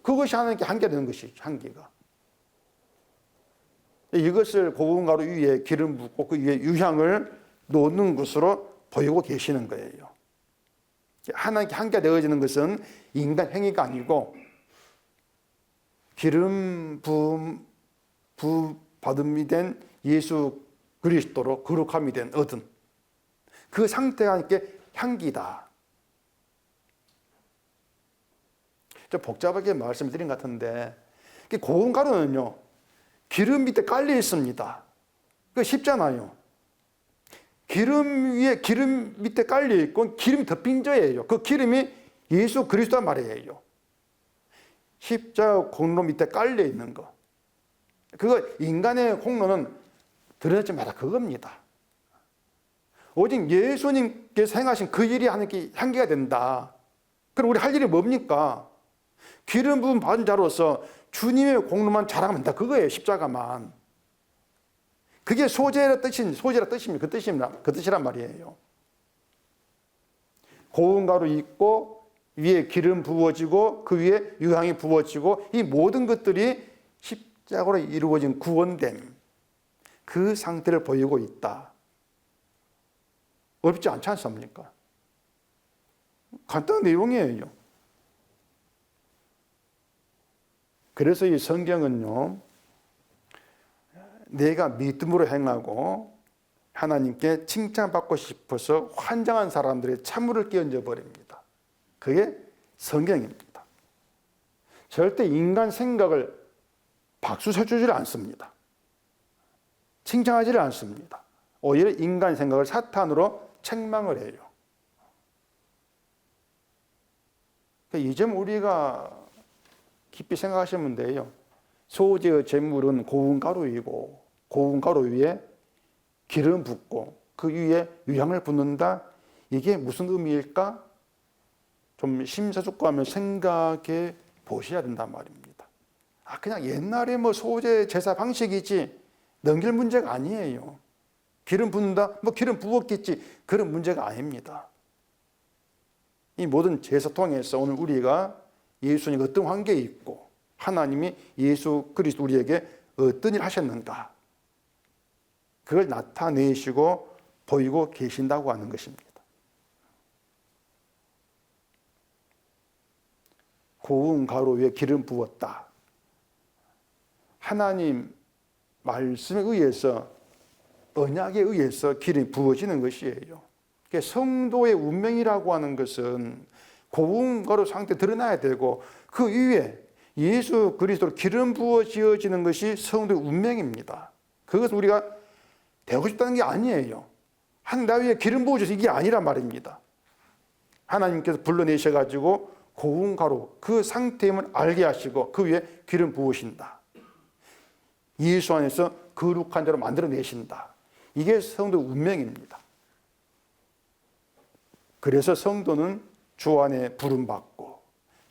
그것이 하나님께 한계가 되는 것이죠. 한계가. 이것을 고운 가루 위에 기름 붓고 그 위에 유향을 놓는 것으로 보이고 계시는 거예요. 하나님께 한계가 되어지는 것은 인간 행위가 아니고, 기름 부음 받음이 된 예수 그리스도로 거룩함이 된 얻은 그 상태가 함께 향기다. 좀 복잡하게 말씀드린 것 같은데, 고운 가루는요, 기름 밑에 깔려 있습니다. 그 쉽잖아요. 기름 위에, 기름 밑에 깔려 있고 기름이 덮인 자예요. 그 기름이 예수 그리스도 말이에요. 십자가 공로 밑에 깔려 있는 거, 그거 인간의 공로는 드러내지 마라, 그겁니다. 오직 예수님께서 행하신 그 일이 하나님께 향기가 된다. 그럼 우리 할 일이 뭡니까? 기름 부음 받은 자로서 주님의 공로만 자랑하면 된다, 그거예요. 십자가만. 그게 소재라 뜻입니다. 그 뜻이란 말이에요. 고운 가루 있고 위에 기름 부어지고 그 위에 유향이 부어지고, 이 모든 것들이 십자가로 이루어진 구원됨, 그 상태를 보이고 있다. 어렵지 않지 않습니까? 간단한 내용이에요. 그래서 이 성경은요, 내가 믿음으로 행하고 하나님께 칭찬받고 싶어서 환장한 사람들의 찬물을 끼얹어 버립니다. 그게 성경입니다. 절대 인간 생각을 박수 쳐주지를 않습니다. 칭찬하지를 않습니다. 오히려 인간 생각을 사탄으로 책망을 해요. 이 점 우리가 깊이 생각하시면 돼요. 소재의 제물은 고운 가루이고, 고운 가루 위에 기름 붓고 그 위에 유향을 붓는다, 이게 무슨 의미일까? 좀 심사숙고하며 생각해 보셔야 된단 말입니다. 그냥 옛날에 소재 제사 방식이지 넘길 문제가 아니에요. 기름 붓는다, 기름 부었겠지, 그런 문제가 아닙니다. 이 모든 제사 통해서 오늘 우리가 예수님 어떤 관계에 있고, 하나님이 예수 그리스도 우리에게 어떤 일 하셨는가, 그걸 나타내시고 보이고 계신다고 하는 것입니다. 고운 가루 위에 기름 부었다. 하나님 말씀에 의해서, 언약에 의해서 기름이 부어지는 것이에요. 성도의 운명이라고 하는 것은 고운가루 상태 드러나야 되고 그 위에 예수 그리스도로 기름 부어 지어지는 것이 성도의 운명입니다. 그것은 우리가 되고 싶다는 게 아니에요. 나 위에 기름 부어줘서 이게 아니란 말입니다. 하나님께서 불러내셔가지고 고운 가루 그 상태임을 알게 하시고 그 위에 기름 부으신다. 예수 안에서 거룩한 자로 만들어내신다. 이게 성도의 운명입니다. 그래서 성도는 주 안에 부름받고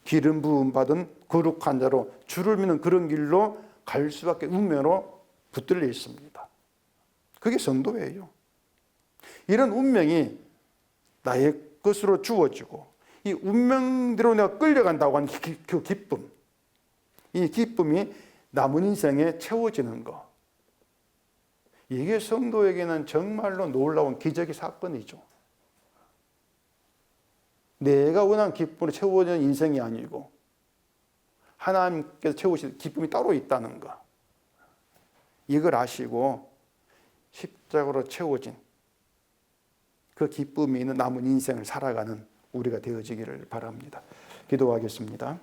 기름 부음 받은 거룩한 자로 주를 믿는 그런 길로 갈 수밖에 운명으로 붙들려 있습니다. 그게 성도예요. 이런 운명이 나의 것으로 주어지고 이 운명대로 내가 끌려간다고 하는 그 기쁨, 이 기쁨이 남은 인생에 채워지는 것, 이게 성도에게는 정말로 놀라운 기적의 사건이죠. 내가 원하는 기쁨으로 채워지는 인생이 아니고 하나님께서 채우신 기쁨이 따로 있다는 것, 이걸 아시고 십자가로 채워진 그 기쁨이 있는 남은 인생을 살아가는 우리가 되어지기를 바랍니다. 기도하겠습니다.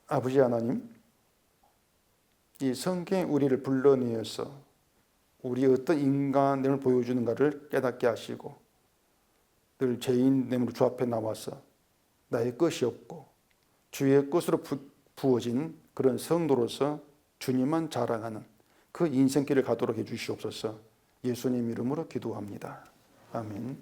아버지 하나님, 이 성경에 우리를 불러내어서 우리 어떤 인간됨을 보여주는가를 깨닫게 하시고 늘 죄인됨으로 주 앞에 나와서 나의 것이 없고 주의 것으로 부어진 그런 성도로서 주님만 자랑하는 그 인생길을 가도록 해주시옵소서. 예수님 이름으로 기도합니다. 아멘.